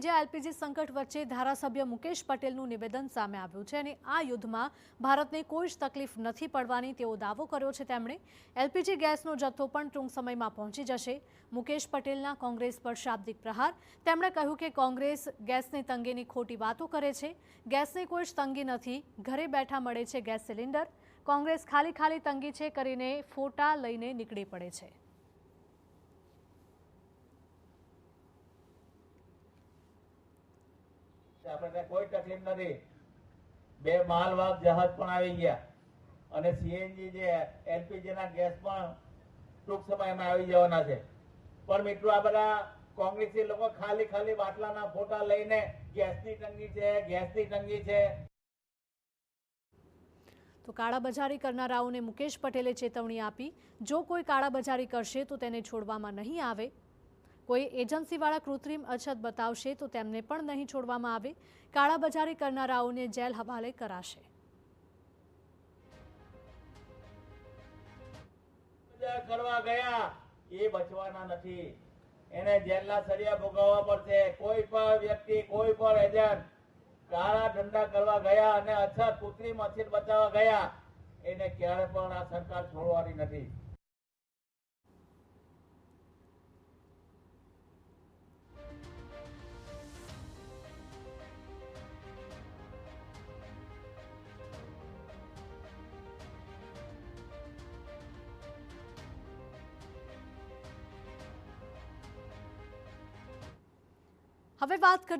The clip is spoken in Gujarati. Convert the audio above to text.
જે એલપીજી સંકટ વચ્ચે ધારાસભ્ય મુકેશ પટેલનું નિવેદન સામે આવ્યું છે અને આ યુદ્ધમાં ભારતને કોઈ જ તકલીફ નથી પડવાની તેવો દાવો કર્યો છે તેમણે। એલપીજી ગેસનો જથ્થો પણ ટૂંક સમયમાં પહોંચી જશે। મુકેશ પટેલના કોંગ્રેસ પર શાબ્દિક પ્રહાર। તેમણે કહ્યું કે કોંગ્રેસ ગેસની તંગીની ખોટી વાતો કરે છે। ગેસની કોઈ જ તંગી નથી, ઘરે બેઠા મળે છે ગેસ સિલિન્ડર। કોંગ્રેસ ખાલી તંગી છે કરીને ફોટા લઈને નીકળી પડે છે। આપણે કોઈ તકલીફ નથી। બે માલવાહક જહાજ પણ આવી ગયા અને સીએનજી જે એલપીજી ના ગેસ પણ ટૂંક સમયમાં આવી જવાના છે। પણ મિત્રો આ બધા કોંગ્રેસી લોકો ખાલી બાટલાના ફોટા લઈને ગેસની તંગી છે। તો કાળાબજારી કરનારાઓને મુકેશ પટેલે ચેતવણી આપી, જો કોઈ કાળાબજારી કરશે તો તેને છોડવામાં નહીં આવે। કોઈ એજન્સીવાળા કૃત્રિમ અછત બતાવશે તો તેમને પણ નહીં છોડવામાં આવે। કાળાબજારી કરનારાઓને જેલ હવાલે કરાશે। કરવા ગયા એ બચવાના નથી, એને જેલના સળિયા ભોગવવા પડશે। કોઈ પણ વ્યક્તિ, કોઈ પણ એજન્ટ કાળા ધંધા કરવા ગયા અને કૃત્રિમ અછત બચાવવા ગયા, એને ક્યારે પણ આ સરકાર છોડવાની નથી। હવે વાત કરીએ